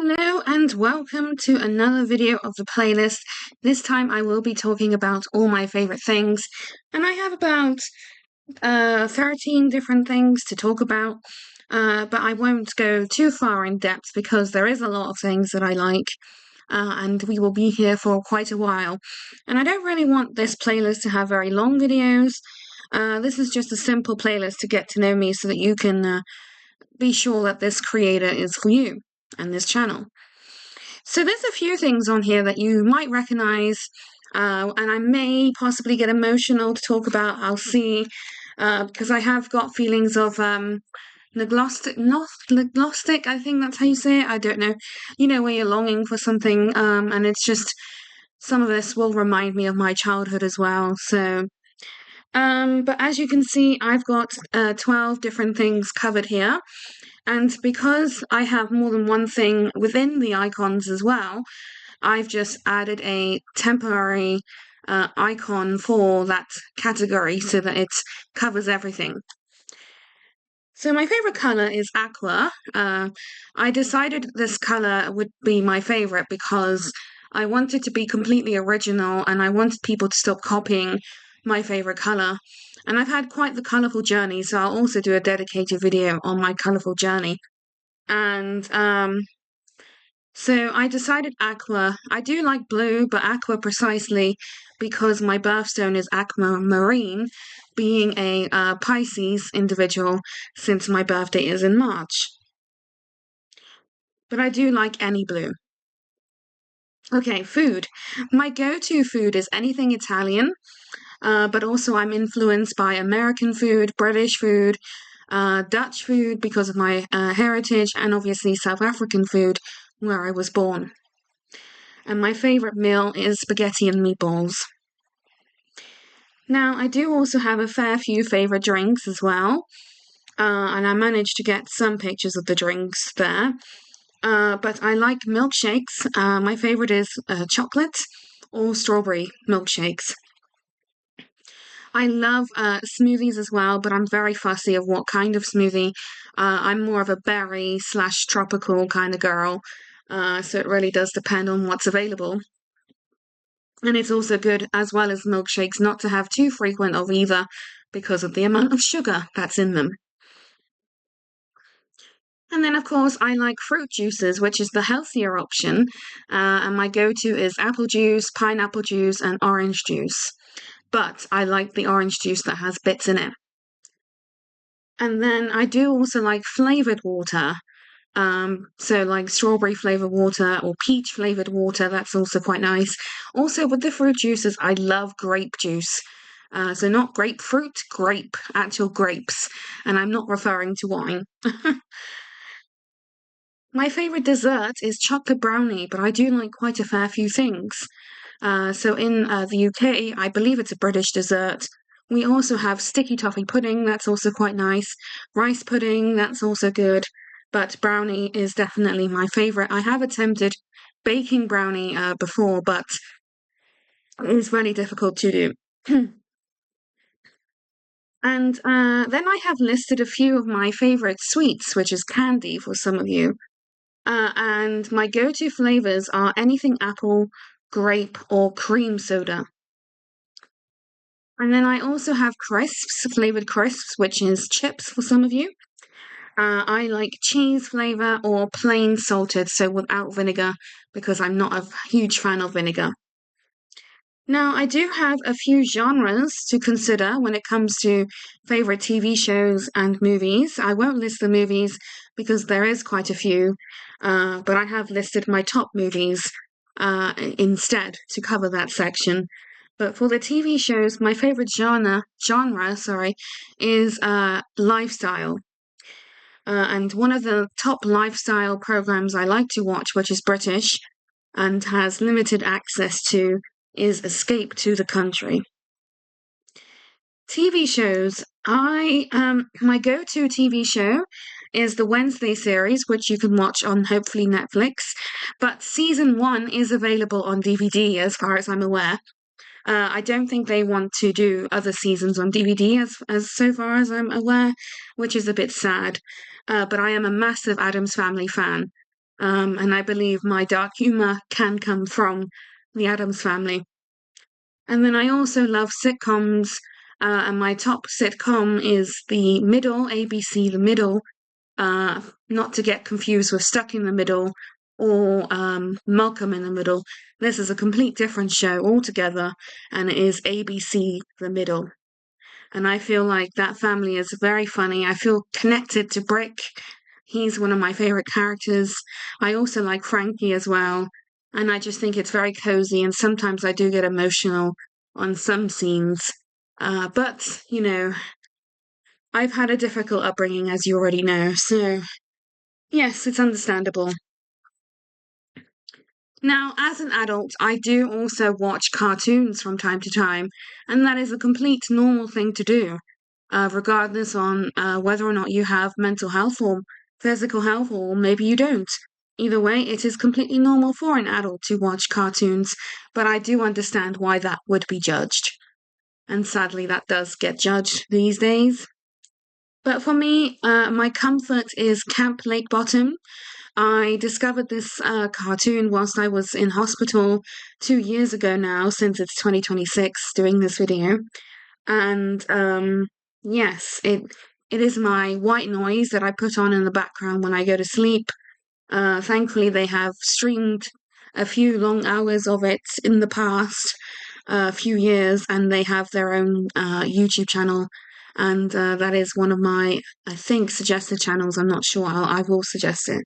Hello and welcome to another video of the playlist. This time I will be talking about all my favorite things, and I have about 13 different things to talk about, but I won't go too far in depth because there is a lot of things that I like, and we will be here for quite a while. And I don't really want this playlist to have very long videos. This is just a simple playlist to get to know me so that you can be sure that this creator is for you and this channel. So there's a few things on here that you might recognize, and I may possibly get emotional to talk about. I'll see, because I have got feelings of negnostic, I think that's how you say it. I don't know. You know, where you're longing for something, and it's just some of this will remind me of my childhood as well. So, but as you can see, I've got 12 different things covered here. And because I have more than one thing within the icons as well, I've just added a temporary icon for that category so that it covers everything. So my favorite color is aqua. I decided this color would be my favorite because I wanted to be completely original and I wanted people to stop copying my favorite color. And I've had quite the colorful journey, so I'll also do a dedicated video on my colorful journey. And so I decided aqua. I do like blue, but aqua precisely because my birthstone is aquamarine, being a Pisces individual since my birthday is in March. But I do like any blue. Okay, food. My go-to food is anything Italian, but also I'm influenced by American food, British food, Dutch food because of my heritage, and obviously South African food where I was born. And my favorite meal is spaghetti and meatballs. Now, I do also have a fair few favorite drinks as well, and I managed to get some pictures of the drinks there. But I like milkshakes. My favorite is chocolate or strawberry milkshakes. I love smoothies as well, but I'm very fussy of what kind of smoothie. I'm more of a berry/tropical kind of girl, so it really does depend on what's available. And it's also good, as well as milkshakes, not to have too frequent of either because of the amount of sugar that's in them. And then, of course, I like fruit juices, which is the healthier option. And my go-to is apple juice, pineapple juice, and orange juice. But I like the orange juice that has bits in it. And then I do also like flavored water. So like strawberry flavored water or peach flavored water, that's also quite nice. Also with the fruit juices, I love grape juice. So not grapefruit, grape, actual grapes. And I'm not referring to wine. My favorite dessert is chocolate brownie, but I do like quite a fair few things. So in the UK, I believe it's a British dessert. We also have sticky toffee pudding, that's also quite nice. Rice pudding, that's also good. But brownie is definitely my favorite. I have attempted baking brownie before, but it is really difficult to do. And then I have listed a few of my favorite sweets, which is candy for some of you. And my go-to flavors are anything apple, grape, or cream soda. And then I also have crisps, flavored crisps, which is chips for some of you. I like cheese flavor or plain salted, so without vinegar, because I'm not a huge fan of vinegar. Now, I do have a few genres to consider when it comes to favorite TV shows and movies. I won't list the movies because there is quite a few, but I have listed my top movies instead to cover that section. But for the TV shows, my favorite genre, is lifestyle. And one of the top lifestyle programs I like to watch, which is British and has limited access to, is Escape to the Country. TV shows. My go-to TV show is the Wednesday series, which you can watch on hopefully Netflix. But season 1 is available on DVD, as far as I'm aware. I don't think they want to do other seasons on DVD, as so far as I'm aware, which is a bit sad. But I am a massive Addams Family fan. And I believe my dark humor can come from the Addams Family. And then I also love sitcoms, and my top sitcom is The Middle, ABC The Middle, not to get confused with Stuck in the Middle or Malcolm in the Middle. This is a complete different show altogether, and it is ABC The Middle. And I feel like that family is very funny. I feel connected to Brick. He's one of my favorite characters. I also like Frankie as well. And I just think it's very cozy. And sometimes I do get emotional on some scenes. But, I've had a difficult upbringing, as you already know. So, yes, it's understandable. Now, as an adult, I do also watch cartoons from time to time, and that is a complete normal thing to do, regardless on whether or not you have mental health or physical health, or maybe you don't. Either way, it is completely normal for an adult to watch cartoons, but I do understand why that would be judged. And sadly, that does get judged these days. But for me, my comfort is Camp Lake Bottom. I discovered this cartoon whilst I was in hospital 2 years ago now, since it's 2026 doing this video. And yes, it is my white noise that I put on in the background when I go to sleep. Thankfully, they have streamed a few long hours of it in the past few years, and they have their own YouTube channel. And that is one of my, I think, suggested channels. I'm not sure. I will suggest it.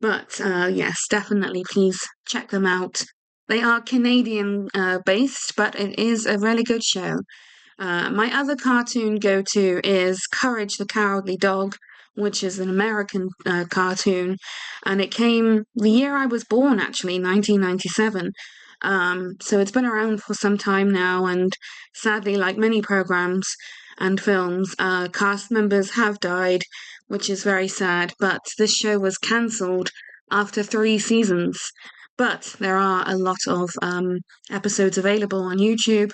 But yes, definitely, please check them out. They are Canadian based, but it is a really good show. My other cartoon go to is Courage the Cowardly Dog, which is an American cartoon, and it came the year I was born, actually, 1997. So it's been around for some time now, and sadly, like many programs and films, cast members have died, which is very sad. But this show was cancelled after 3 seasons. But there are a lot of episodes available on YouTube.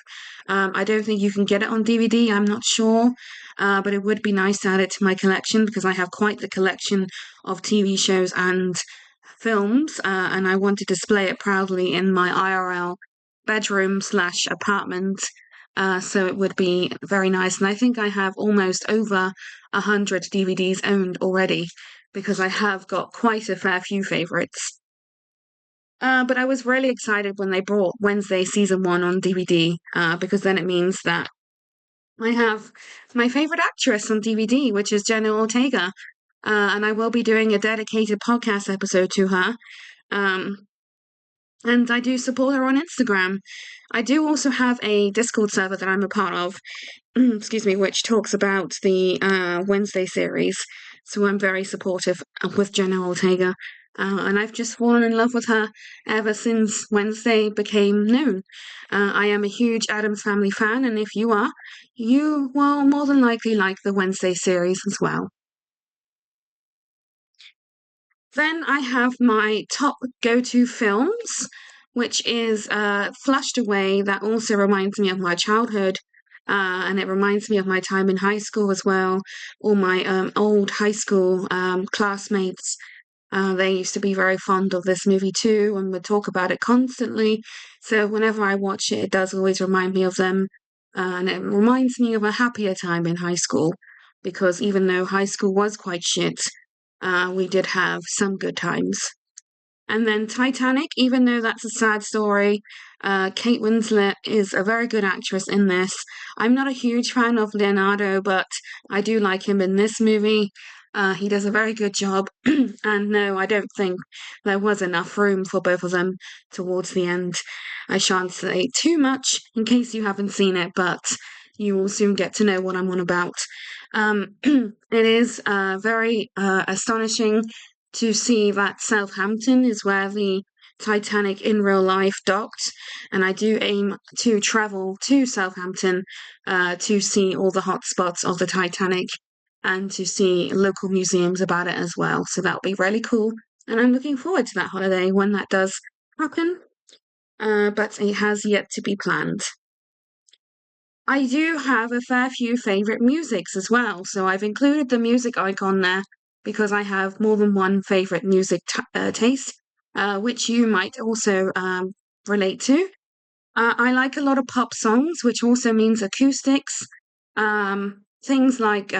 I don't think you can get it on DVD, I'm not sure. But it would be nice to add it to my collection because I have quite the collection of TV shows and films, and I want to display it proudly in my IRL bedroom/apartment. So it would be very nice. And I think I have almost over 100 DVDs owned already because I have got quite a fair few favorites. But I was really excited when they brought Wednesday season 1 on DVD, because then it means that I have my favorite actress on DVD, which is Jenna Ortega, and I will be doing a dedicated podcast episode to her. Um, and I do support her on Instagram. I do also have a Discord server that I'm a part of, excuse me, which talks about the Wednesday series. So I'm very supportive with Jenna Ortega. And I've just fallen in love with her ever since Wednesday became known. I am a huge Addams Family fan, and if you are, you will more than likely like the Wednesday series as well. Then I have my top go-to films, which is Flushed Away. That also reminds me of my childhood, and it reminds me of my time in high school as well. All my old high school classmates, they used to be very fond of this movie too, and would talk about it constantly. So whenever I watch it, it does always remind me of them, and it reminds me of a happier time in high school, because even though high school was quite shit, we did have some good times. And then Titanic, even though that's a sad story, Kate Winslet is a very good actress in this. I'm not a huge fan of Leonardo, but I do like him in this movie. He does a very good job. And no, I don't think there was enough room for both of them towards the end. I shan't say too much in case you haven't seen it, but you will soon get to know what I'm on about. It is very astonishing to see that Southampton is where the Titanic in real life docked, and I do aim to travel to Southampton to see all the hot spots of the Titanic and to see local museums about it as well. So that'll be really cool, and I'm looking forward to that holiday when that does happen. But it has yet to be planned. I do have a fair few favourite musics as well, so I've included the music icon there because I have more than one favorite music taste, which you might also relate to. I like a lot of pop songs, which also means acoustics. Things like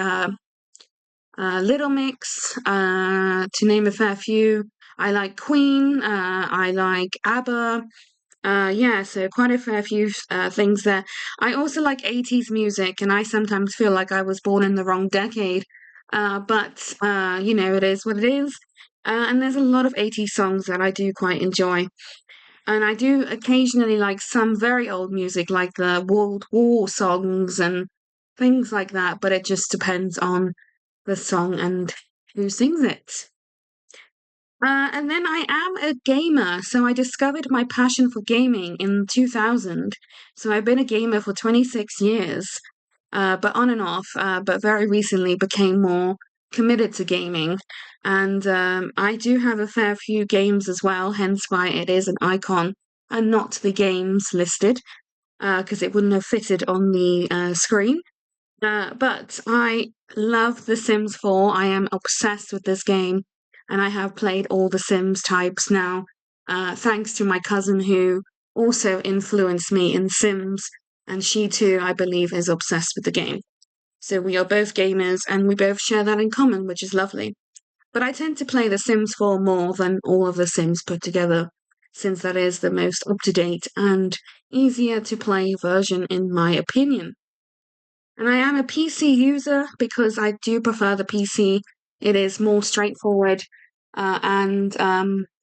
Little Mix, to name a fair few. I like Queen. I like ABBA. Yeah, so quite a fair few things there. I also like 80s music, and I sometimes feel like I was born in the wrong decade. But you know, it is what it is. And there's a lot of 80s songs that I do quite enjoy. And I do occasionally like some very old music, like the World War songs and things like that, but it just depends on the song and who sings it. And then I am a gamer, so I discovered my passion for gaming in 2000. So I've been a gamer for 26 years, but on and off, but very recently became more committed to gaming. And I do have a fair few games as well, hence why it is an icon and not the games listed, because it wouldn't have fitted on the screen. But I love The Sims 4. I am obsessed with this game, and I have played all the Sims types now, thanks to my cousin who also influenced me in Sims, and she too, I believe, is obsessed with the game. So we are both gamers, and we both share that in common, which is lovely. But I tend to play The Sims 4 more than all of the Sims put together, since that is the most up to date and easier to play version, in my opinion. And I am a PC user because I do prefer the PC. It is more straightforward and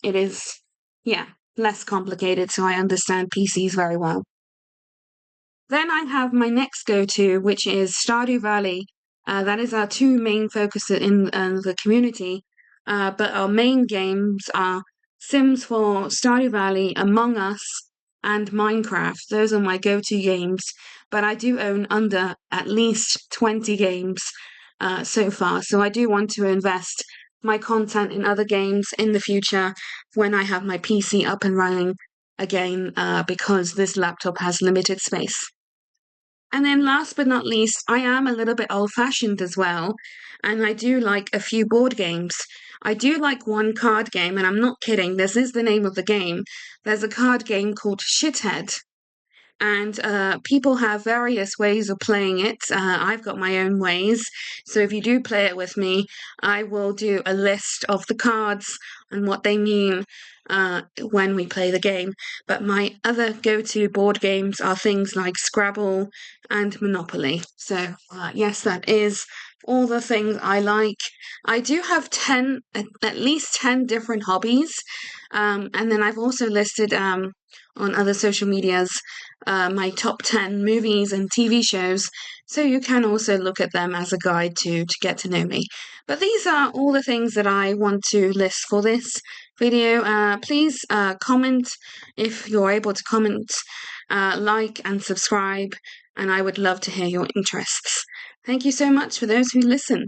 it is, yeah, less complicated, so I understand PCs very well. Then I have my next go-to, which is Stardew Valley. That is our two main focuses in the community. But our main games are Sims 4, Stardew Valley, Among Us, and Minecraft. Those are my go-to games. But I do own under at least 20 games so far. So I do want to invest my content in other games in the future when I have my PC up and running again, because this laptop has limited space. And then last but not least, I am a little bit old-fashioned as well, and I do like a few board games. I do like one card game, and I'm not kidding, this is the name of the game. There's a card game called Shithead, and people have various ways of playing it. I've got my own ways, so if you do play it with me, I will do a list of the cards and what they mean when we play the game. But my other go-to board games are things like Scrabble and Monopoly. So yes, that is all the things I like. I do have 10, at least 10 different hobbies, and then I've also listed on other social medias my top 10 movies and TV shows, so you can also look at them as a guide to get to know me. But these are all the things that I want to list for this video. Please comment if you're able to comment, like and subscribe, and I would love to hear your interests. Thank you so much for those who listen.